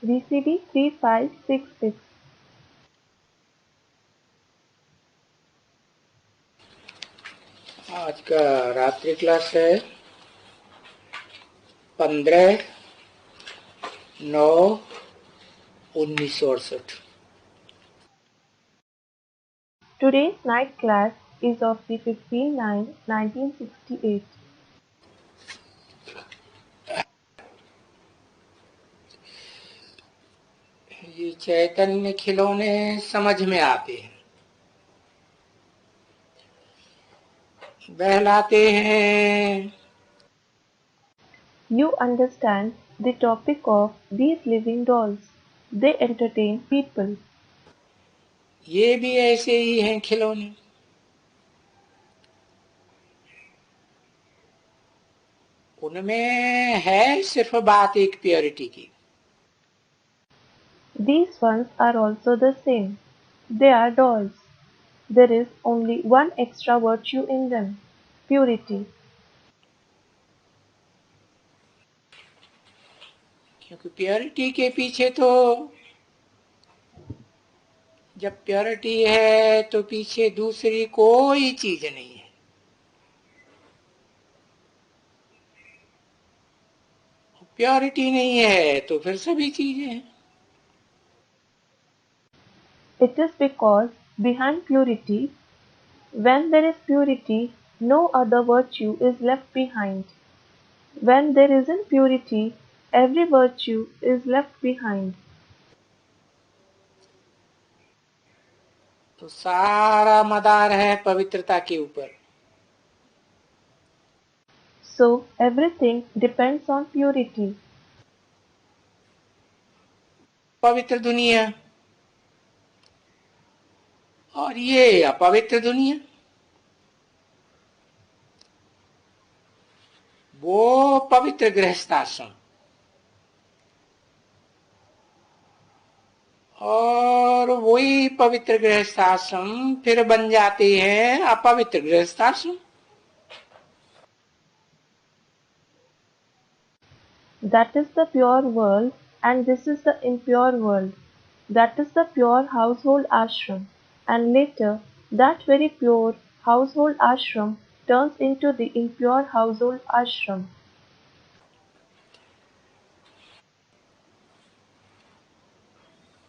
VCD 3566. आज का रात्रि क्लास है 15/9/1968। Today's night class is of the 15/9/1968. ये चैतन्य खिलौने समझ में आते हैं, बहलाते हैं। You understand the topic of these living dolls. They entertain people. ये भी ऐसे ही हैं खिलौने। उनमें है सिर्फ बात एक प्योरिटी की। These ones are also the same. They are dolls. There is only one extra virtue in them: purity. क्योंकि प्योरिटी के पीछे तो, जब प्योरिटी है तो पीछे दूसरी कोई चीज नहीं है। प्योरिटी नहीं है तो फिर सभी चीजें हैं। It is because behind purity, when there is purity, no other virtue is left behind. When there isn't purity, every virtue is left behind. तो सारा मदार है पवित्रता के ऊपर। So everything depends on purity. पवित्र दुनिया और ये अपवित्र दुनिया, वो पवित्र गृहस्थाश्रम और वही पवित्र गृहस्थाश्रम फिर बन जाते हैं अपवित्र गृहस्थाश्रम। That is the pure world, and this is the impure world. That is the pure household ashram, and later that very pure household ashram turns into the impure household ashram.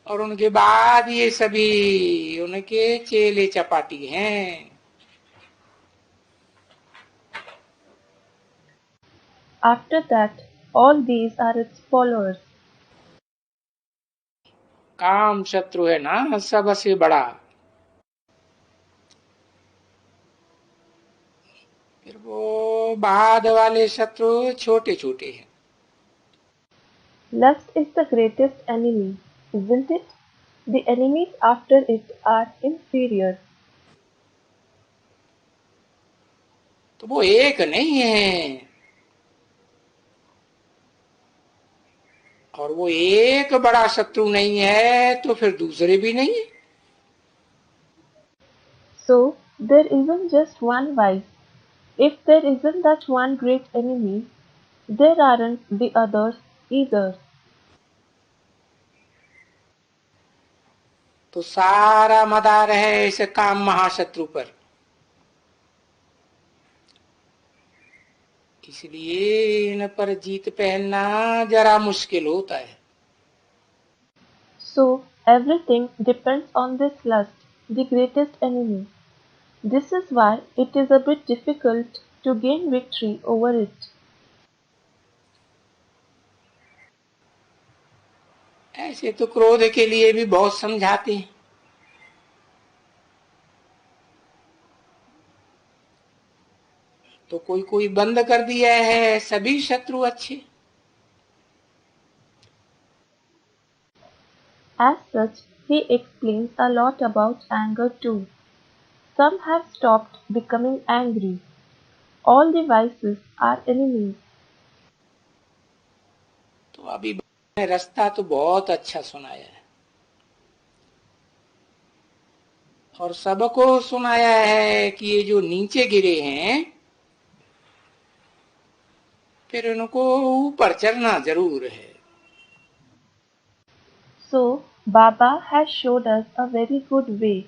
और उनके बाद ये सभी उनके चेले चपाटी हैं। After that, all these are its followers. काम शत्रु है ना सबसे बड़ा, फिर वो बाद वाले शत्रु छोटे छोटे हैं। Lust is the greatest enemy, isn't it? The enemies after it are inferior. तो वो एक नहीं है, और वो एक बड़ा शत्रु नहीं है तो फिर दूसरे भी नहीं है। So, there isn't just one vice. If there isn't that one great enemy, there aren't the others either. तो सारा मदार है इस काम महाशत्रु पर। इसलिए इन पर जीत पहनना जरा मुश्किल होता है। So, everything depends on this lust, the greatest enemy. This is why it is a bit difficult to gain victory over it. ऐसे तो क्रोध के लिए भी बहुत समझाते हैं। तो कोई कोई बंद कर दिया है सभी शत्रु अच्छे। As such, he explains a lot about anger too. Some have stopped becoming angry. All the vices are enemies. तो अभी रास्ता तो बहुत अच्छा सुनाया है और सबको सुनाया है कि ये जो नीचे गिरे हैं फिर उनको ऊपर चढ़ना जरूर है। So, Baba has showed us a very good way,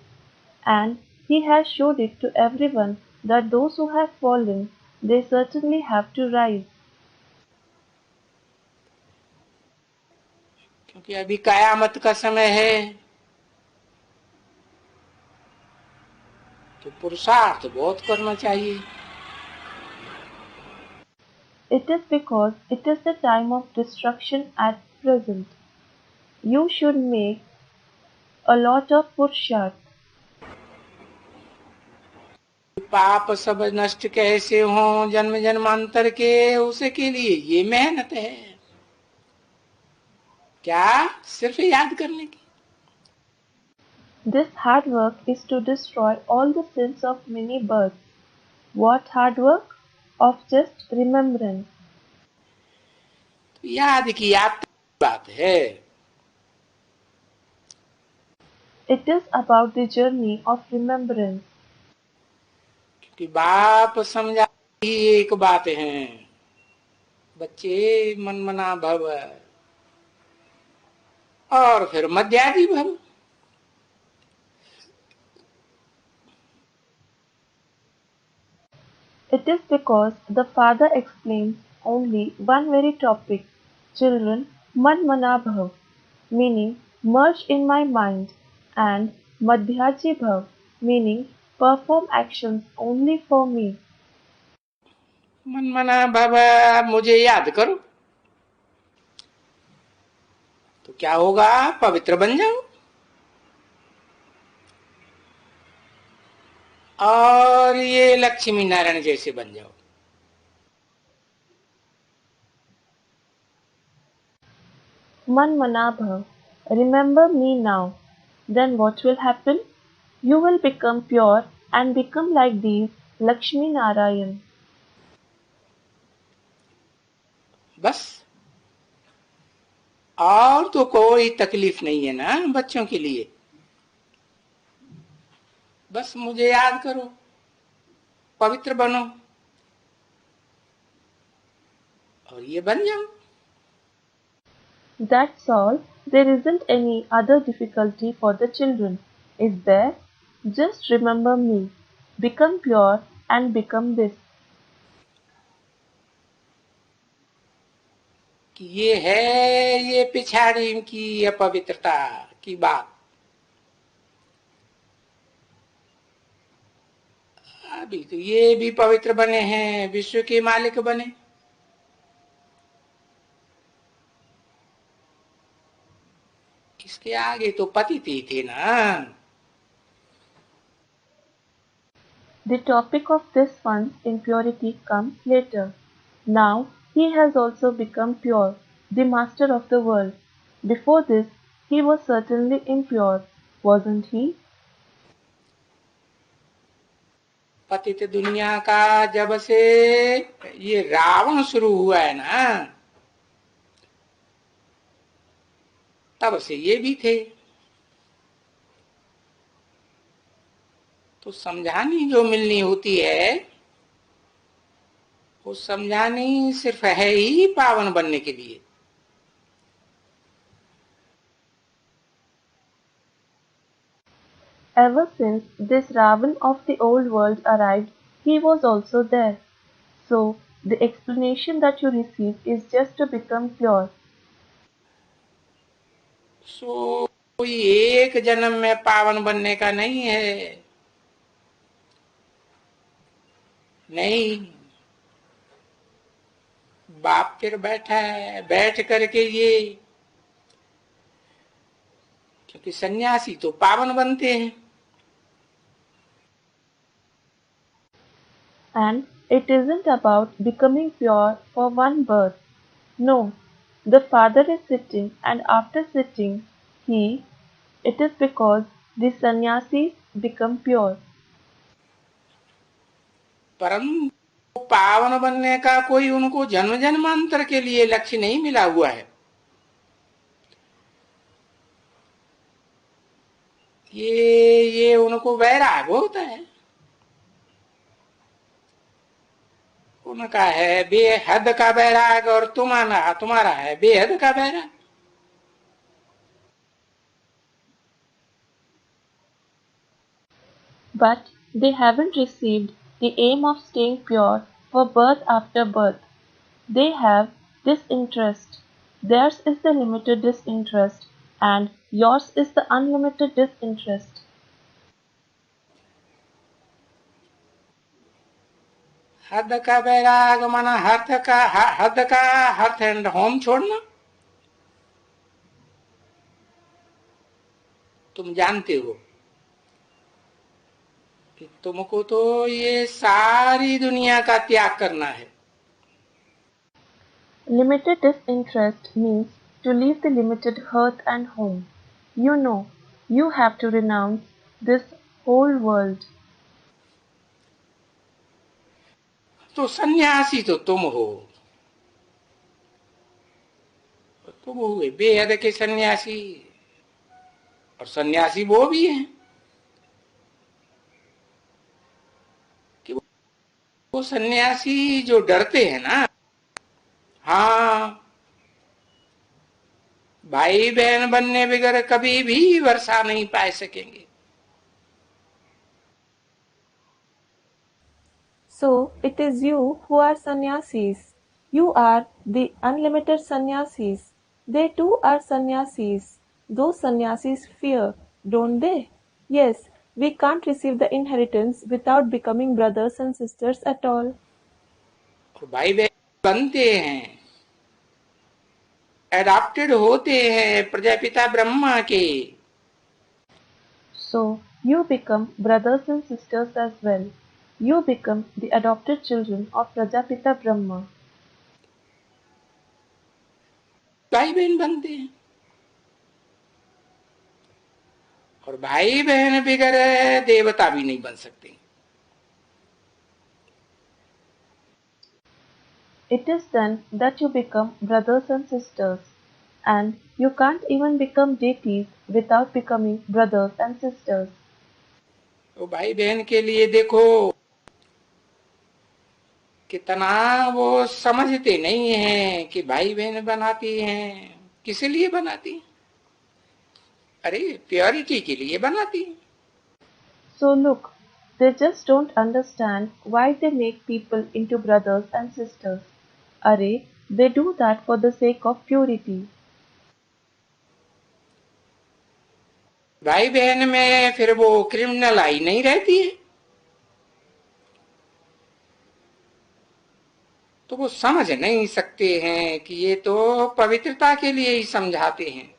and he has showed it to everyone that those who have fallen, they certainly have to rise. क्योंकि अभी कयामत का समय है, तो पुरुषार्थ बहुत करना चाहिए। It is because it is the time of destruction at present. You should make a lot of purshat. पाप सब नष्ट कैसे हो जन्म जन्मांतर के, उसे के लिए ये मेहनत है। क्या सिर्फ याद करने की? This hard work is to destroy all the sins of many births. What hard work? Of just remembrance. तो याद की यात्रा की बात है। It is about the journey of remembrance. क्योंकि बाप समझा ही एक बात है, बच्चे मन मना भव, और फिर मध्यादि भव। It is because the Father explains only one very topic, children, man mana bhav, meaning merge in my mind, and madhyaji bhav, meaning perform actions only for me. मन मना भव, मुझे याद करो, तो क्या होगा? पवित्र बन जाओ, और ये लक्ष्मी नारायण जैसे बन जाओ। Man mana bhav, remember me now. Then what will happen? You will become pure and become like these Lakshmi Narayan. बस, और तो कोई तकलीफ नहीं है ना बच्चों के लिए। बस मुझे याद करो, पवित्र बनो, और ये बन जाओ। That's all. There isn't any other difficulty for the children, is there? Just remember me. Become pure and become this. कि ये है ये पिछाड़ी की अपवित्रता की बात। अभी तो ये भी पवित्र बने हैं, विश्व के मालिक बने। इसके आगे तो पतित ही थे ना। The topic of this one's impurity comes later. Now he has also become pure, the master of the world. Before this, he was certainly impure, wasn't he? पतित दुनिया का जब से ये रावण शुरू हुआ है ना, तब से ये भी थे। तो समझानी जो मिलनी होती है, वो समझानी सिर्फ है ही पावन बनने के लिए। Ever since this Ravan of the old world arrived, he was also there. So, the explanation that you receive is just to become pure. सो कोई एक जन्म में पावन बनने का नहीं है, नहीं। बाप फिर बैठा है, बैठ करके ये, क्योंकि सन्यासी तो पावन बनते हैं। And it isn't about becoming pure for one birth. No, the Father is sitting, and after sitting, it is because the sannyasis become pure. परम पावन बनने का कोई उनको जन्म जन्मांतर के लिए लक्ष्य नहीं मिला हुआ है। ये उनको वैराग होता है। उनका है बेहद का वैराग, और तुम्हारा है बेहद का वैराग। But they haven't received the aim of staying pure for birth after birth. They have disinterest. Theirs is the limited disinterest, and yours is the unlimited disinterest. हद का बैराग माना हद का हर्थ एंड होम छोड़ना। तुम जानते हो कि तुमको तो ये सारी दुनिया का त्याग करना है। Limited disinterest means to leave the limited hearth and home. You know, you have to renounce this whole world. तो सन्यासी तो तुम हो, तुम हुए बेहद के सन्यासी, और सन्यासी वो भी हैं कि वो सन्यासी जो डरते हैं ना। हाँ, भाई बहन बनने बगैर कभी भी वर्षा नहीं पा सकेंगे। So it is you who are sannyasis. You are the unlimited sannyasis. They too are sannyasis. Those sannyasis fear, don't they? Yes, we can't receive the inheritance without becoming brothers and sisters at all. और भाई बहन बनते हैं, adopted होते हैं प्रजापिता ब्रह्मा के। So you become brothers and sisters as well. You become the adopted children of Prajapita Brahma. भाई बहन बनते हैं, और भाई बहन बगैर देवता भी नहीं बन सकते। It is then that you become brothers and sisters, and you can't even become deities without becoming brothers and sisters. तो भाई बहन के लिए देखो कितना वो समझते नहीं है कि भाई बहन बनाती हैं, किस लिए बनाती हैं? अरे प्योरिटी के लिए बनाती हैं। So look, they just don't understand why they make people into brothers and sisters. Array, they do that for the sake of purity. भाई बहन में फिर वो क्रिमिनल आई नहीं रहती है, तो वो समझ नहीं सकते हैं कि ये तो पवित्रता के लिए ही समझाते हैं।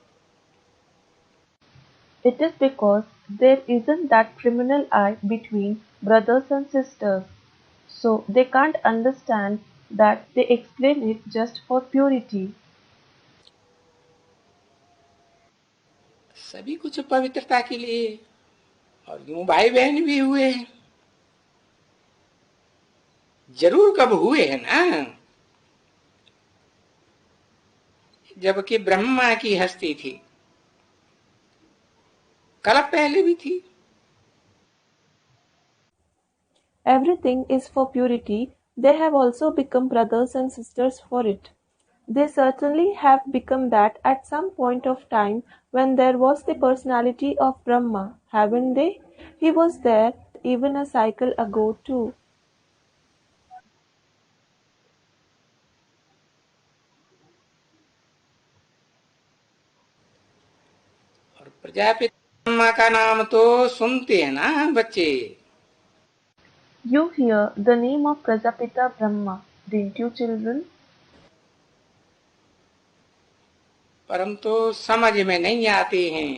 It is because there isn't that criminal eye between brothers and sisters, so they can't understand that they explain it just for purity. सभी कुछ पवित्रता के लिए, और यूं भाई बहन भी हुए हैं। जरूर कब हुए हैं ना, जबकि ब्रह्मा की हस्ती थी, कल्प पहले भी थी। Everything is for purity, they have also become brothers and sisters for it. They certainly have become that at some point of time when there was the personality of Brahma, haven't they? He was there even a cycle ago too. और प्रजापिता ब्रह्मा का नाम तो सुनते हैं ना बच्चे, You hear the name of Prajapita Brahma, didn't you children? परंतु समझ में नहीं आते हैं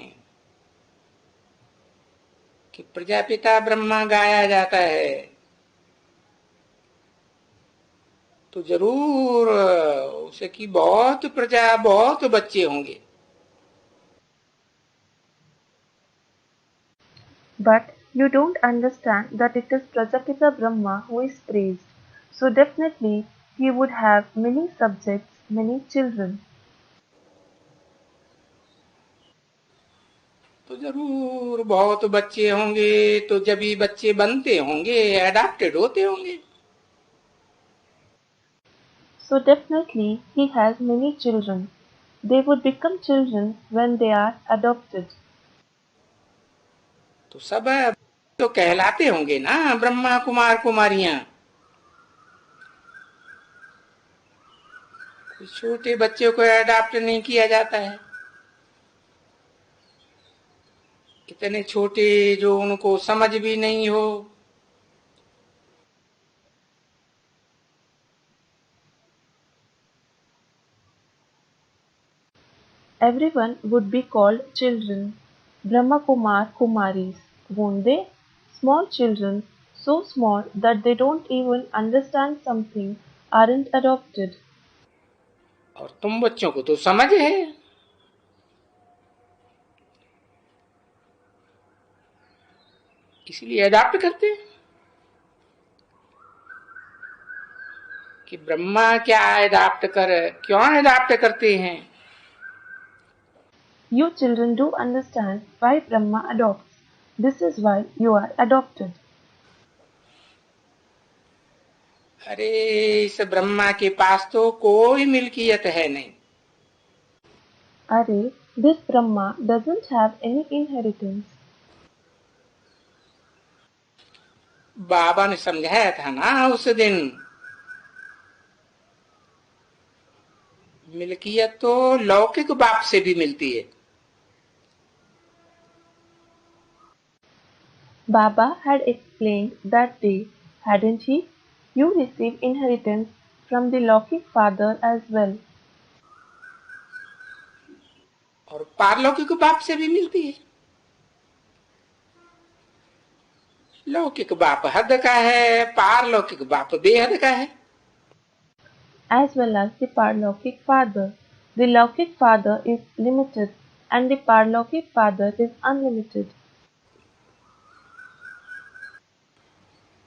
कि प्रजापिता ब्रह्मा गाया जाता है तो जरूर उसे की बहुत प्रजा, बहुत बच्चे होंगे। But you don't understand that it is Prajapita Brahma who is praised. So definitely he would have many subjects, many children. तो जरूर बहुत बच्चे होंगे, तो जब भी बच्चे बनते होंगे एडाप्टेड होते होंगे। So definitely he has many children. They would become children when they are adopted. तो सब तो कहलाते होंगे ना ब्रह्मा कुमार कुमारियां। छोटे बच्चों को अडॉप्ट नहीं किया जाता है। इतने छोटे जो उनको समझ भी नहीं हो। Everyone would be called children, Brahma Kumar Kumaris, won't they? Small children, so small that they don't even understand something, aren't adopted. और तुम बच्चों को तो समझ है, इसलिए अडॉप्ट करते हैं कि ब्रह्मा क्या अडॉप्ट कर, क्यों अडॉप्ट करते हैं। You children do understand why Brahma adopts. This is why you are adopted. अरे इस ब्रह्मा के पास तो कोई मिल्कियत है नहीं। Are, this Brahma doesn't have any inheritance. बाबा ने समझाया था ना उस दिन, मिल्कियत तो लौकिक बाप से भी मिलती है। Baba had explained that day, hadn't he? You receive inheritance from the Lokik father as well. और पारलौकिक बाप से भी मिलती है। लौकिक बाप हद का है, पारलौकिक बाप बेहद का है। As well as the Parlokik father. The Lokik father is limited and the Parlokik father is unlimited.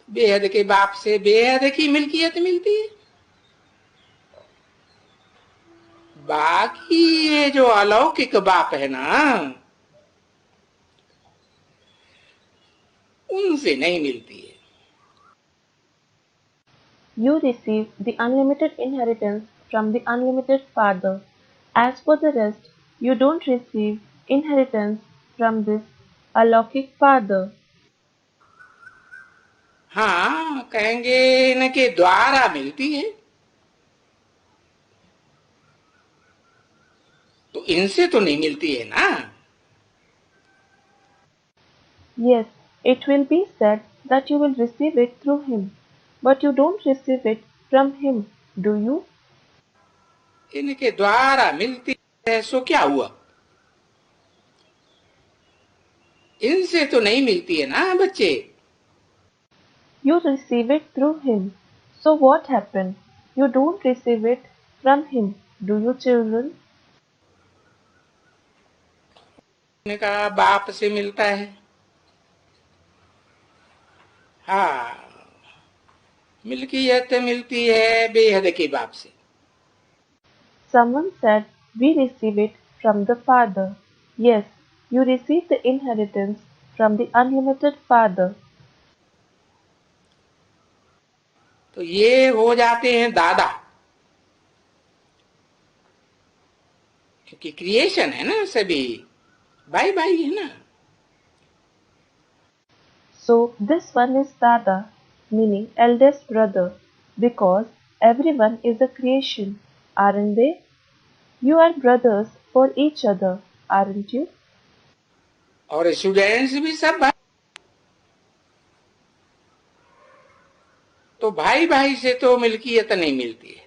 बेहद के बाप से बेहद की मिल्कियत मिलती है। बाकी ये जो अलौकिक बाप है ना, उनसे नहीं मिलती है। You receive the unlimited inheritance from the unlimited father. As for the rest, you don't receive inheritance from this Alokik father. हाँ, कहेंगे इनके द्वारा मिलती है, तो इनसे तो नहीं मिलती है ना। Yes, it will be said that you will receive it through him, but you don't receive it from him, do you? इनके द्वारा मिलती है, सो क्या हुआ, इनसे तो नहीं मिलती है ना बच्चे। You receive it through him. So what happened? You don't receive it from him, do you children? इनका बाप से मिलता है। हाँ, मिल्कियत मिलती है बेहद के बाप से। Someone said we receive it from the Father. Yes, you receive the inheritance from the unlimited Father. तो ये हो जाते हैं दादा, क्योंकि क्रिएशन है ना, सभी भाई भाई है ना। So this one is Dada, meaning eldest brother, because everyone is a creation, aren't they? You are brothers for each other, aren't you? और स्टूडेंट्स भी सब भाई, तो भाई भाई से तो मिल्कियत नहीं मिलती है।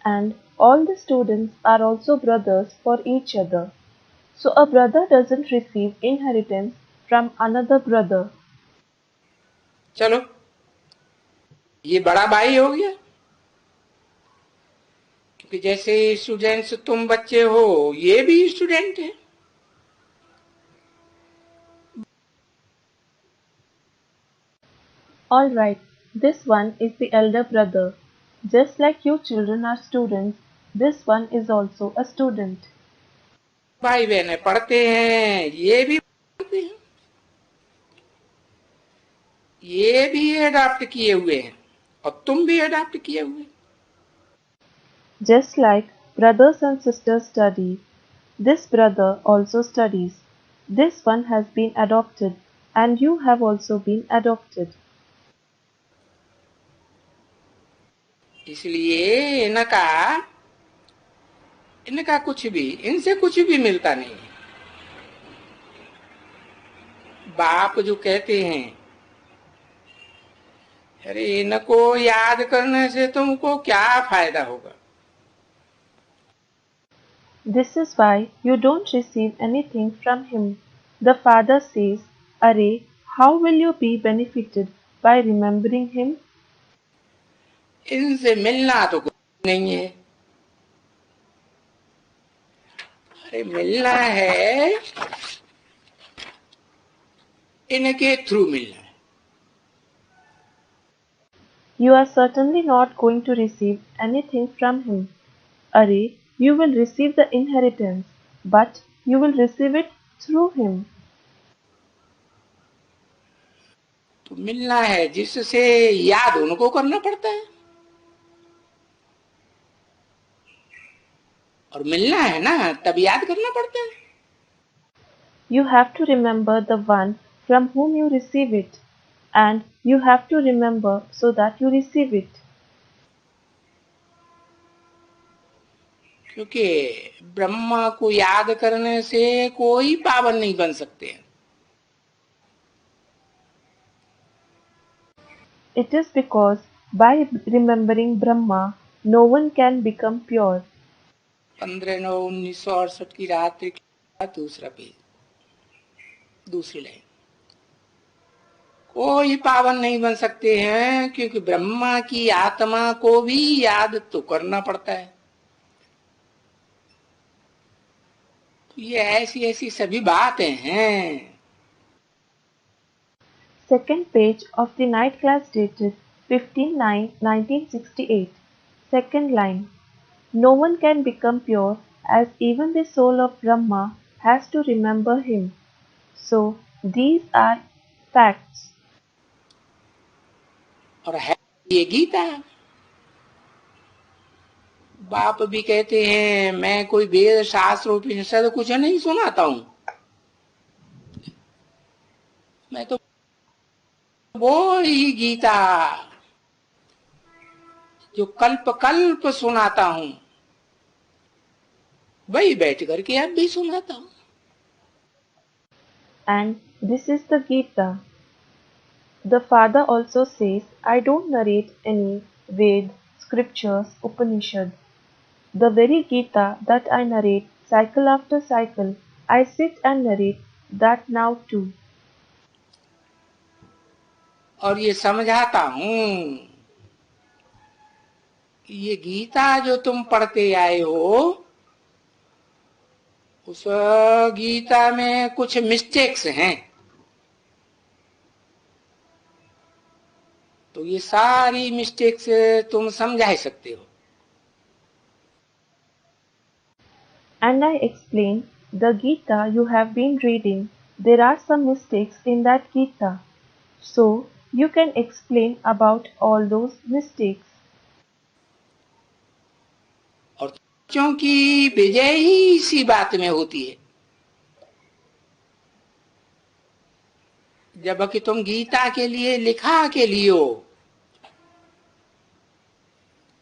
And all the students are also brothers for each other. So a brother doesn't receive inheritance from another brother. चलो, ये बड़ा भाई हो गया, क्योंकि जैसे स्टूडेंट्स तुम बच्चे हो, ये भी स्टूडेंट है। Alright, this one is the elder brother. Just like you children are students, this one is also a student. भाई बहन पढ़ते हैं, ये भी पढ़ते हैं, ये भी अडॉप्ट किए हुए हैं, और तुम भी अडॉप्ट किए हुए। Just like brothers and sisters study, this brother also studies. This one has been adopted, and you have also been adopted. इसलिए इनका कुछ भी, इनसे कुछ भी मिलता नहीं है। बाप जो कहते हैं, अरे इनको याद करने से तुमको क्या फायदा होगा? This is why you don't receive anything from him. The father says, Array, how will you be benefited by remembering him? इनसे मिलना तो कुछ नहीं है। अरे मिलना है, इनके थ्रू मिलना है। You are certainly not going to receive anything from him. Array, you will receive the inheritance, but you will receive it through him. तो मिलना है जिससे याद उनको करना पड़ता है, और मिलना है ना तब याद करना पड़ता है। You have to remember the one from whom you receive it, and you have to remember so that you receive it. क्योंकि ब्रह्मा को याद करने से कोई पावन नहीं बन सकते। It is because by remembering Brahma, no one can become pure. 15/9/1968 की रात्रि का दूसरा पेज, दूसरी लाइन। कोई पावन नहीं बन सकते हैं, क्योंकि ब्रह्मा की आत्मा को भी याद तो करना पड़ता है। तो ये ऐसी ऐसी सभी बातें हैं। Second page of the night class dated 15/9/1968. Second line. No one can become pure as even the soul of Brahma has to remember him. So these are facts. और है ये गीता। बाप भी कहते हैं, मैं कोई वेद शास्त्र उपनिषद कुछ नहीं सुनाता हूं, मैं तो वो ही गीता जो कल्प कल्प सुनाता हूं, वही बैठ करके अब भी सुनाता हूं। And this is the Gita. The father also says, I don't narrate any Ved, scriptures, Upanishad. The very Gita that I narrate cycle after cycle, I sit and narrate that now too. और ये समझाता हूं, ये गीता जो तुम पढ़ते आए हो, उस गीता में कुछ मिस्टेक्स हैं, तो ये सारी मिस्टेक्स तुम समझा सकते हो। And I explain, the Gita you have been reading, there are some mistakes in that Gita. So you can explain about all those mistakes. और क्योंकि विजय ही इसी बात में होती है। जबकि तुम गीता के लिए लिखा के लियो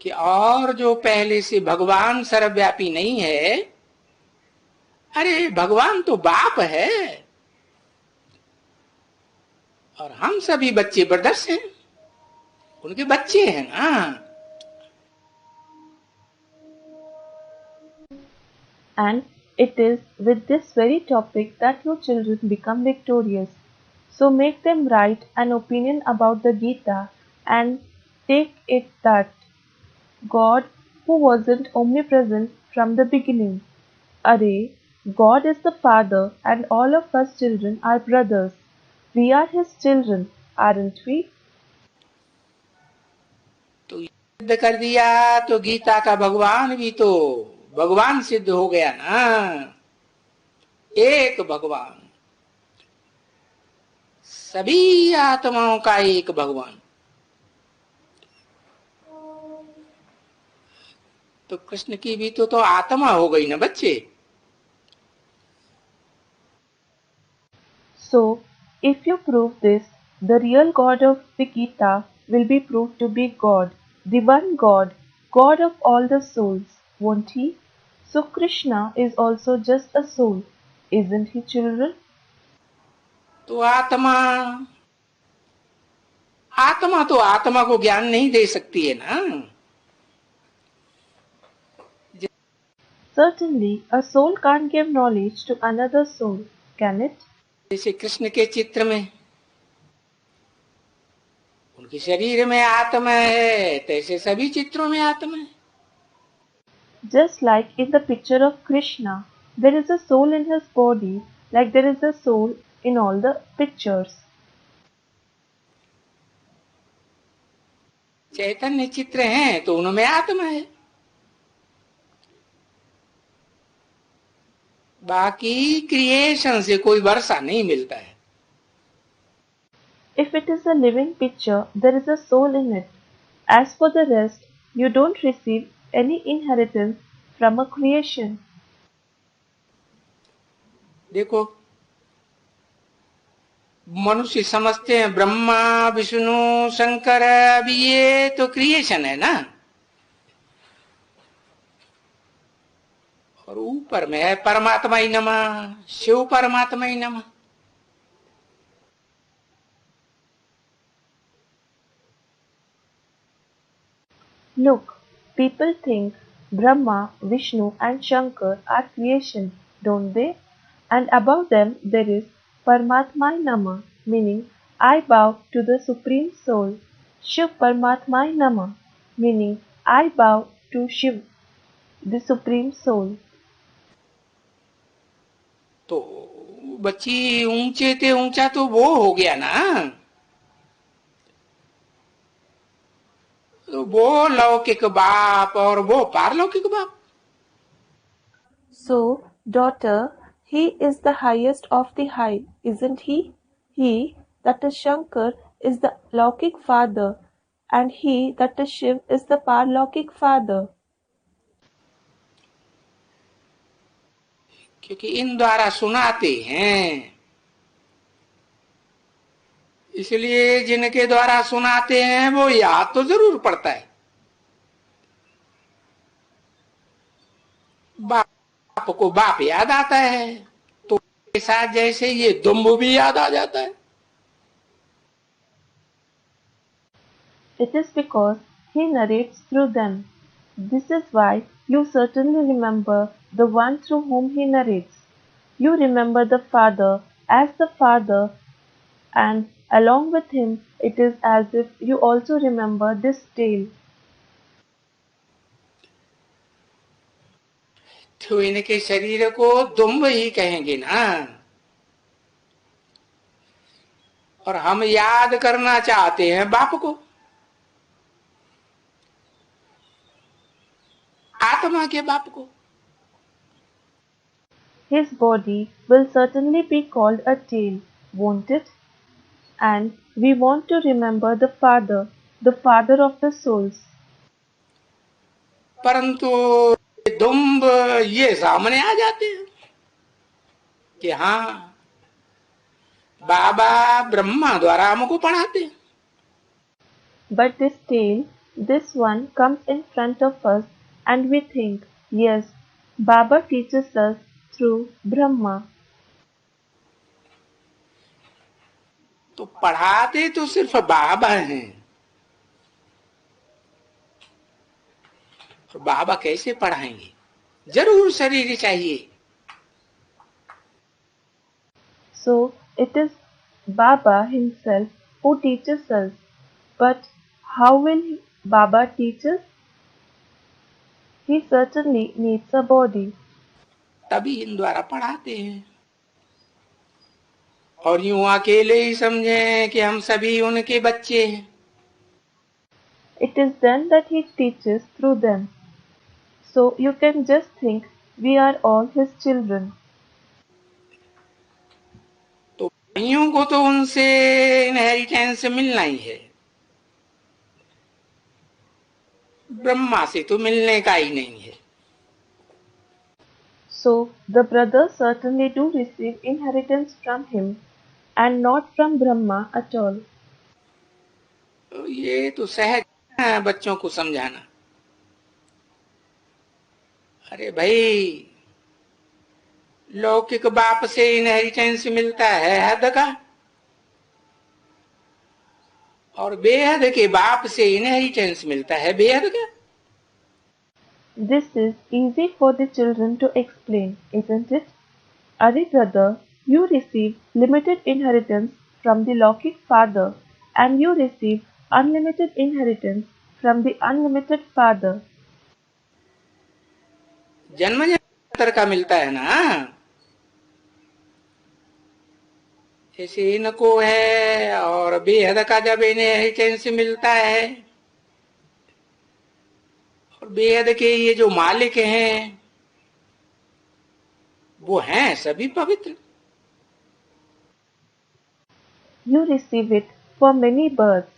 कि और जो पहले से भगवान सर्वव्यापी नहीं है, अरे भगवान तो बाप है, और हम सभी बच्चे ब्रदर्स हैं, उनके बच्चे हैं ना। And it is with this very topic that your children become victorious. So make them write an opinion about the Gita and take it that God, who wasn't omnipresent from the beginning. Array, God is the Father and all of us children are brothers. We are His children, aren't we? तो सिद्ध कर दिया तो गीता का भगवान भी तो भगवान सिद्ध हो गया ना। एक भगवान, सभी आत्माओं का एक भगवान। तो कृष्ण की भी तो आत्मा हो गई ना बच्चे। So, if you prove this, the real God of the Gita will be proved to be God, the one God, God of all the souls, won't he? So Krishna is also just a soul, isn't he, children? तो आत्मा आत्मा तो आत्मा को ज्ञान नहीं दे सकती है ना। Certainly, a soul can't give knowledge to another soul, can it? जैसे कृष्ण के चित्र में उनके शरीर में आत्मा है, तैसे सभी चित्रों में आत्मा है। Just like in the picture of Krishna, there is a soul in his body, like there is a soul in all the pictures. चैतन्य चित्र हैं तो उनमें आत्मा है, बाकी क्रिएशन से कोई वर्षा नहीं मिलता है। If it is a living picture, there is a soul in it. As for the rest, you don't receive any inheritance from a creation. देखो, मनुष्य समझते हैं ब्रह्मा विष्णु शंकर, अभी ये तो क्रिएशन है ना, और ऊपर में है परमात्मा ही नमः, शिव परमात्मा ही नमः। Look, people think Brahma, Vishnu, and Shankar are creation, don't they? And above them there is Paramatmai Nama, meaning I bow to the Supreme Soul. Shiv Paramatmai Nama, meaning I bow to Shiv, the Supreme Soul. तो बच्ची ऊंचे थे, ऊंचा तो वो हो गया ना, तो वो लौकिक बाप और वो पारलौकिक बाप। So, daughter, he is the highest of the high, isn't he? He, that is Shankar, is the Laukik father, and he, that is Shiv, is the Parlaukic father. क्योंकि इन द्वारा सुनाते हैं, इसलिए जिनके द्वारा सुनाते हैं वो याद तो जरूर पड़ता है। बाप को बाप याद आता है, तो के साथ जैसे ये दुम्ब भी याद आ जाता है। It is because he narrates through them. This is why you certainly remember the one through whom he narrates. You remember the Father as the Father, and along with him it is as if you also remember this tale. तो इनके शरीर को दुम्ब ही कहेंगे ना, और हम याद करना चाहते हैं बाप को, आत्मा के बाप को। His body will certainly be called a tail, won't it? And we want to remember the Father of the souls. परंतु दुम्ब ये सामने आ जाते हैं कि हाँ, बाबा ब्रह्मा द्वारा हमको पढ़ाते हैं। But this tale, this one comes in front of us and we think, yes, Baba teaches us through Brahma. तो पढ़ाते तो सिर्फ बाबा हैं, और बाबा कैसे पढ़ाएंगे, जरूर शरीर चाहिए। So it is Baba himself who teaches us. But how will Baba teach us? He certainly needs a body. तभी इन द्वारा पढ़ाते हैं, और यूं अकेले ही समझें कि हम सभी उनके बच्चे हैं। It is then that he teaches through them. So you can just think we are all his children. तो भाइयों को तो उनसे इनहेरिटेंस मिलना ही है, ब्रह्मा से तो मिलने का ही नहीं है। So the brothers certainly do receive inheritance from him, and not from Brahma at all. तो ये तो सहज है बच्चों को समझाना। अरे भाई, लौकिक बाप से इनहेरिटेंस मिलता है हद का, और बेहद के बाप से इनहेरिटेंस मिलता है बेहद का। This is easy for the children to explain, isn't it? Are brother, you receive limited inheritance from the Lokik father, and you receive unlimited inheritance from the unlimited father. जन्म जन्मांतर का मिलता है ना। जैसे इनको है और बेहद का जब इनहेरिटेंस मिलता है, और बेहद के ये जो मालिक हैं वो हैं सभी पवित्र। You receive it for many births,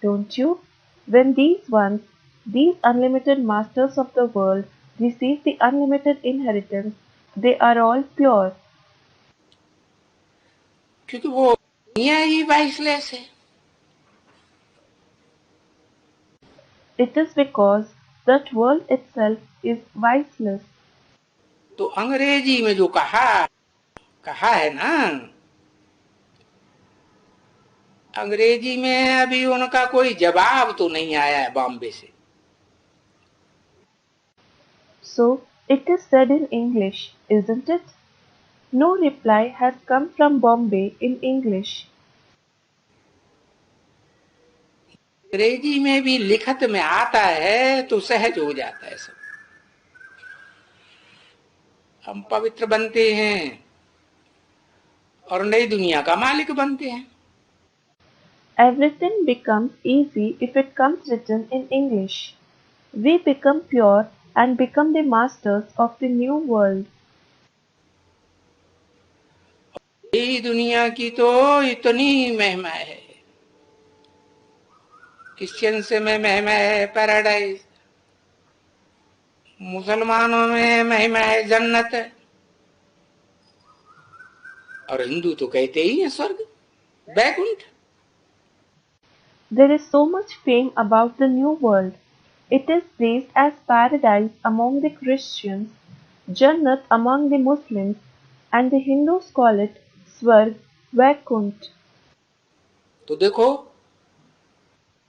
don't you? When these ones, these unlimited masters of the world, receive the unlimited inheritance, they are all pure. क्योंकि वो दुनिया ही वाइसलेस है। It is because that world itself is viceless. तो अंग्रेजी में जो कहा कहा है ना, अंग्रेजी में अभी उनका कोई जवाब तो नहीं आया है बॉम्बे से। So it is said in English, isn't it? No reply has come from Bombay in English. अंग्रेजी में भी लिखत में आता है तो सहज हो जाता है सब। हम पवित्र बनते हैं और नई दुनिया का मालिक बनते हैं। Everything becomes easy if it comes written in English. We become pure and become the masters of the new world. नई दुनिया की तो इतनी महिमा है। क्रिश्चियंस में महिमा है पैराडाइज, मुसलमानों में महिमा है जन्नत, और हिंदू तो कहते ही है स्वर्ग Baikunth. There is so much fame about the new world. It is praised as paradise among the Christians, Jannat among the Muslims, and the Hindus call it Swarg, Vaikunt. तो देखो,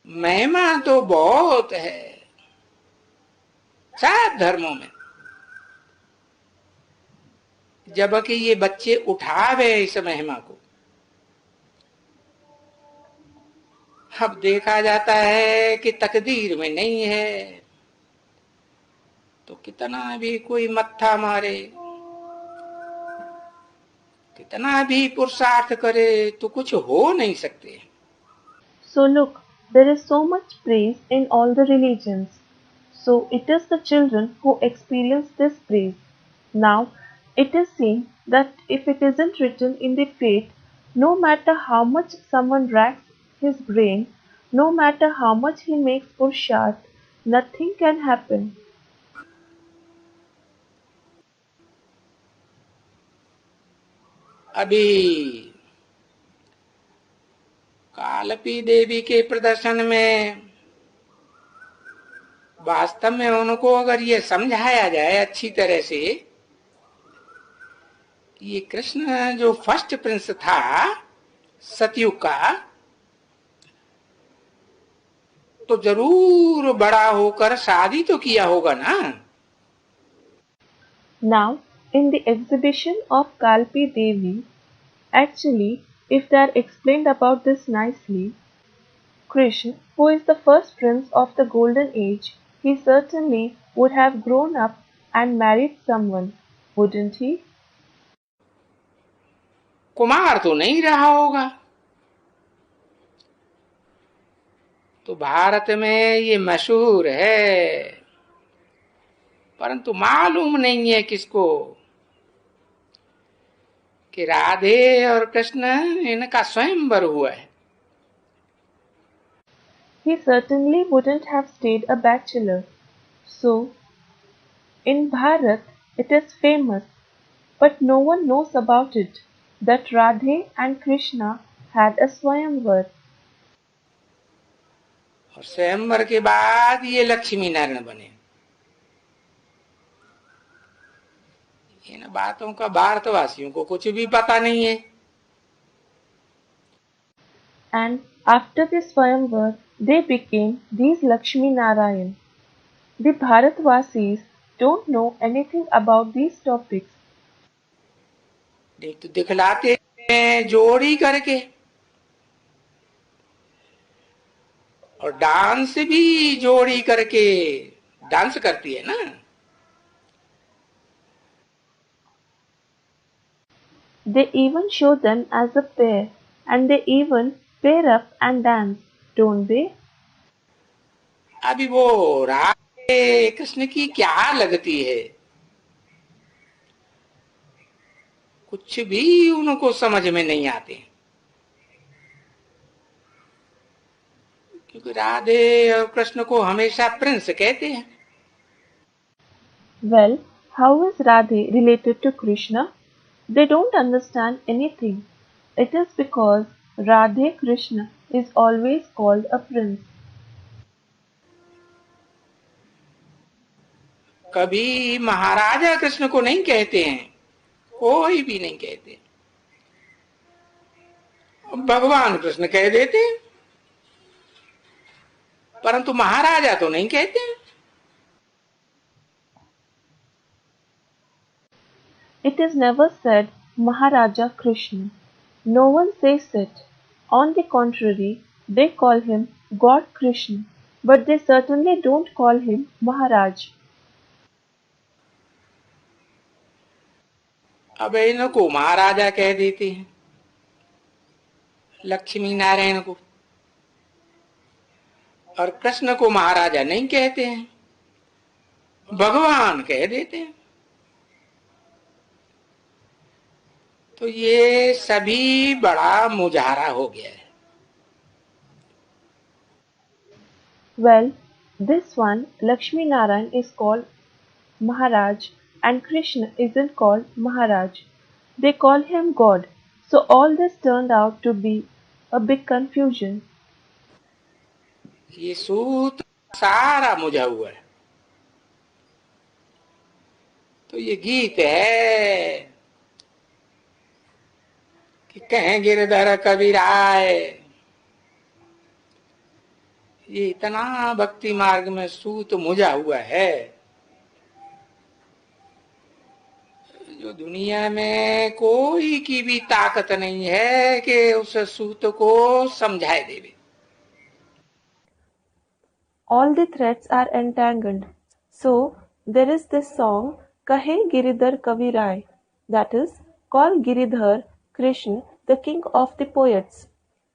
महिमा तो बहुत है सब धर्मों में, जबकि ये बच्चे उठावे इस महिमा को। अब देखा जाता है कि तकदीर में नहीं है, तो कितना भी कोई मत्था मारे, कितना भी पुरुषार्थ करे, तो कुछ हो नहीं सकते। So look, there is so much praise in all the religions. So it is the children who experience this praise. Now, it is seen that if it isn't written in the fate, no matter how much someone racks his brain, no matter how much he makes Purusharth, nothing can happen. अभी कालपी देवी के प्रदर्शन में वास्तव में उनको अगर ये समझाया जाए अच्छी तरह से, ये कृष्ण जो फर्स्ट प्रिंस था सतयुग का, तो जरूर बड़ा होकर शादी तो किया होगा ना। Now, in the exhibition of Kalpi Devi, actually, if they are explained about this nicely, Krishna, who is the first prince of the golden age, he certainly would have grown up and married someone, wouldn't he? Kumar तो नहीं रहा होगा। तो भारत में ये मशहूर है, परंतु मालूम नहीं है किसको कि राधे और कृष्ण इनका स्वयंवर हुआ है। He certainly wouldn't have stayed a bachelor. So, in Bharat, it is famous, but no one knows about it. that Radhe and Krishna had a Swayamvar. और स्वयंवर के बाद ये लक्ष्मी नारायण बने। इन बातों का भारतवासियों को कुछ भी पता नहीं है। And after this Swayamvar, they became these Lakshmi Narayan. The Bharatvasis don't know anything about these topics. देख तो दिखलाते हैं जोड़ी करके, और डांस भी जोड़ी करके डांस करती है ना। They even show them as a pair, and they even pair up and dance, don't they? अभी वो राधे कृष्ण की क्या लगती है, कुछ भी उनको समझ में नहीं आते, क्योंकि राधे और कृष्ण को हमेशा प्रिंस कहते हैं। Well, how is Radhe related to Krishna? They don't understand anything. It is because Radhe Krishna is always called a prince. कभी महाराजा कृष्ण को नहीं कहते हैं, कोई भी नहीं कहते, भगवान कृष्ण कह देते हैं, परंतु महाराजा तो नहीं कहते हैं। It is never said Maharaja Krishna. No one says it. On the contrary, they call him God Krishna, but they certainly don't call him Maharaj. अब इनको महाराजा कह देते हैं, लक्ष्मी नारायण को, और कृष्ण को महाराजा नहीं कहते हैं, भगवान कह देते हैं। तो ये सभी बड़ा मुजाहरा हो गया है। Well, this one, Lakshmi Narayan, is called Maharaj and Krishna isn't called Maharaj. They call him God. So all this turned out to be a big confusion. ये सूत सारा मुझा हुआ है। तो ये गीत है कि कहें गिरधर कबीराय, ये इतना भक्ति मार्ग में सूत मुझा हुआ है, जो दुनिया में कोई की भी ताकत नहीं है कि उस सूत को समझाए देवे। All the threads are entangled. So there is this song Kahe Giridhar Kavirai, that is, call Giridhar Krishna the king of the poets.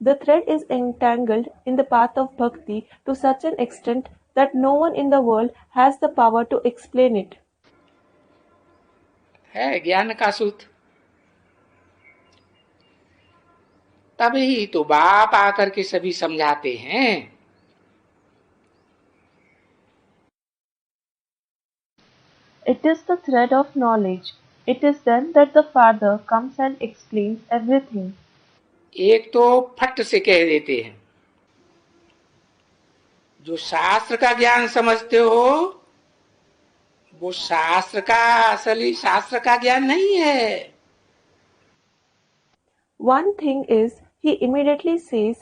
The thread is entangled in the path of bhakti to such an extent that no one in the world has the power to explain it. है ज्ञान का सूत, तभी तो बाप आकर के सभी समझाते हैं। It is the thread of knowledge. It is then that the Father comes and explains everything. एक तो फट से कह देते हैं, जो शास्त्र का ज्ञान समझते हो वो शास्त्र का असली शास्त्र का ज्ञान नहीं है। One thing is, he immediately says,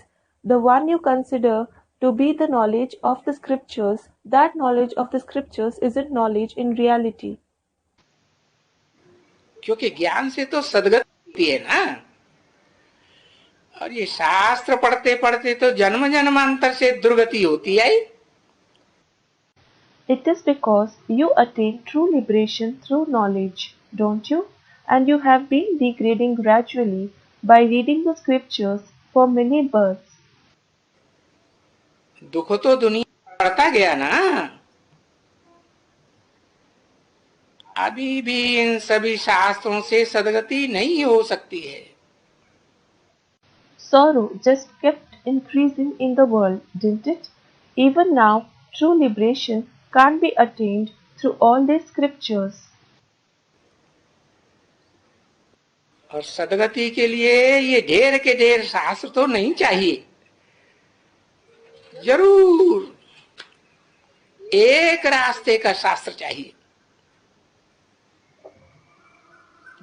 the one you consider to be the knowledge of the scriptures, that knowledge of the scriptures isn't knowledge in reality. क्योंकि ज्ञान से तो सदगति है ना, और ये शास्त्र पढ़ते पढ़ते तो जन्म जन्मांतर से दुर्गति होती आई। It is because you attain true liberation through knowledge, don't you? And you have been degrading gradually by reading the scriptures for many births. दुख तो दुनिया बढ़ता गया ना, अभी भी इन सभी शास्त्रों से सदगति नहीं हो सकती है। Sorrow just kept increasing in the world, didn't it? Even now, true liberation can't be attained through all these scriptures. और सदगति के लिए ये ढेर के ढेर शास्त्र तो नहीं चाहिए, जरूर एक रास्ते का शास्त्र चाहिए,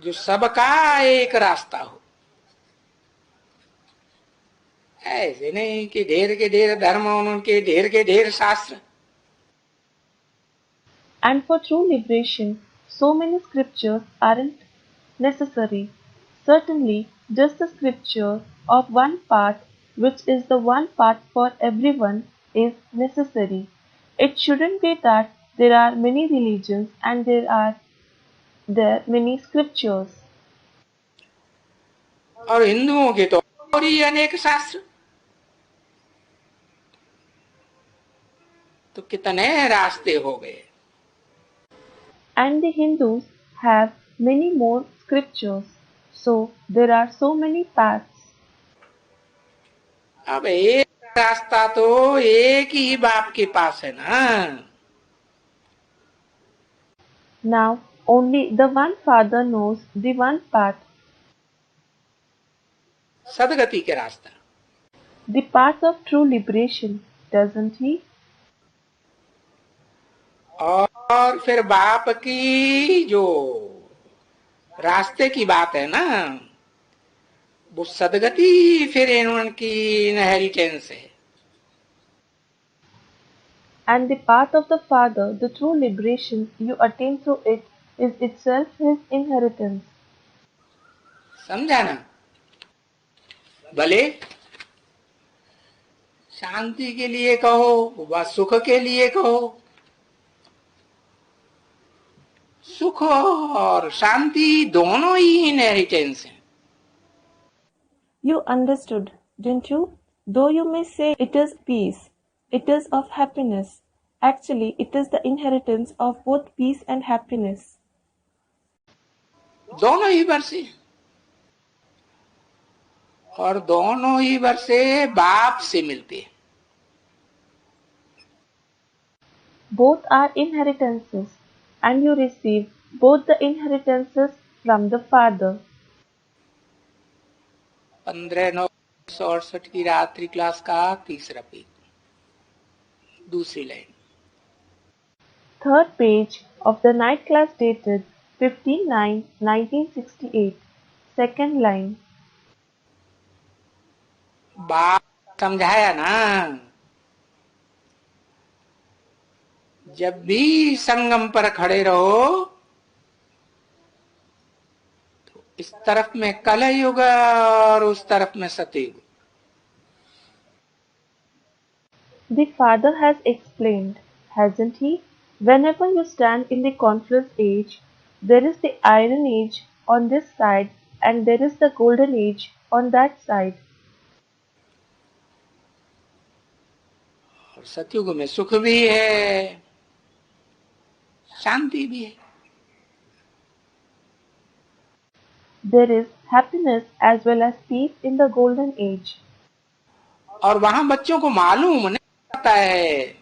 जो सबका एक रास्ता हो। ऐसे नहीं कि ढेर के ढेर धर्म और उनके ढेर के ढेर शास्त्र। And for true liberation, so many scriptures aren't necessary. Certainly, just the scripture of one path, which is the one path for everyone, is necessary. It shouldn't be that there are many religions and there many scriptures. और हिंदुओं के तो और ही अनेक शास्त्र, तो कितने रास्ते हो गए। And the Hindus have many more scriptures, so there are so many paths. अब एक रास्ता तो एक ही बाप के पास है ना, Now only the one Father knows the one path, सदगति के रास्ता। the path of true liberation, doesn't he? और फिर बाप की जो रास्ते की बात है ना, वो सदगति फिर उनकी इनहेरिटेंस है। And the path of the Father, the true liberation you attain through it, is itself his inheritance. समझा ना? भले शांति के लिए कहो व सुख के लिए कहो, सुख और शांति दोनों ही इनहेरिटेंस है। You understood, didn't you? Though you may say it is peace, it is of happiness. Actually, it is the inheritance of both peace and happiness. दोनों ही वर्षे, और दोनों ही वर्षे बाप से मिलते हैं। Both are inheritances, and you receive both the inheritances from the Father. 15/9/68 की रात्रि क्लास का तीसरा पेज, दूसरी line. Third page of the night class dated 15/9/1968. Second line. बाप समझाया ना, जब भी संगम पर खड़े रहो तो इस तरफ में कलयुग और उस तरफ में सतयुग। The Father has explained, hasn't he? Whenever you stand in the confluence age, there is the iron age on this side and there is the golden age on that side. और सतयुग में सुख भी है, शांति भी है। There is happiness as well as peace in the golden age. और वहां बच्चों को मालूम नहीं पड़ता है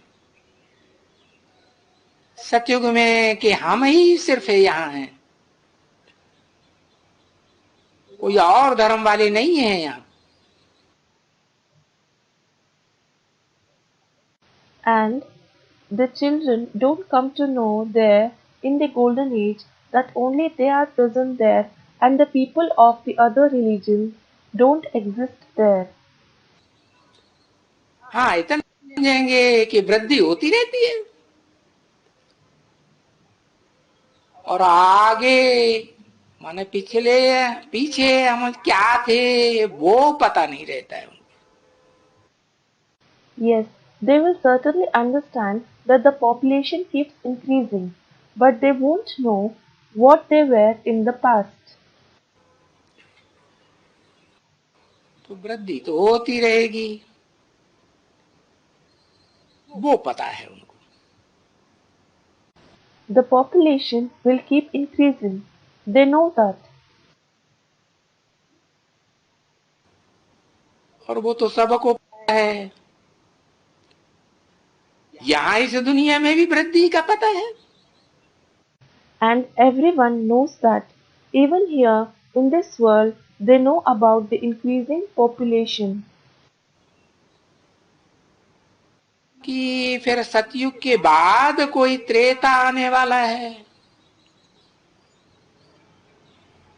सतयुग में कि हम ही सिर्फ यहाँ हैं, कोई और धर्म वाले नहीं है यहाँ। And the children don't come to know there in the golden age that only they are present there and the people of the other religions don't exist there. हाँ, इतना समझेंगे कि वृद्धि होती रहती है और आगे माने पिछले पीछे हम क्या थे वो पता नहीं रहता है। Yes, they will certainly understand that the population keeps increasing, but they won't know what they were in the past. तो वृद्धि तो होती रहेगी, वो पता है उनको। The population will keep increasing. They know that. और वो तो सबको पता है, यहाँ इस दुनिया में भी वृद्धि का पता है। And everyone knows that. Even here In this world, they know about the increasing population. कि फिर सतयुग के बाद कोई त्रेता आने वाला है,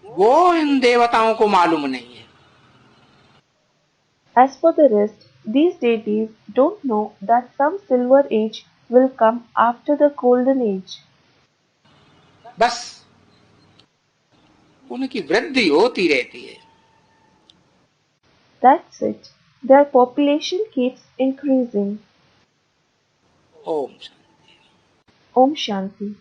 वो इन देवताओं को मालूम नहीं है। As for the rest, these deities don't know that some silver age will come after the golden age. बस उनकी वृद्धि होती रहती है। That's it. Their population keeps increasing. Om Om Shanti.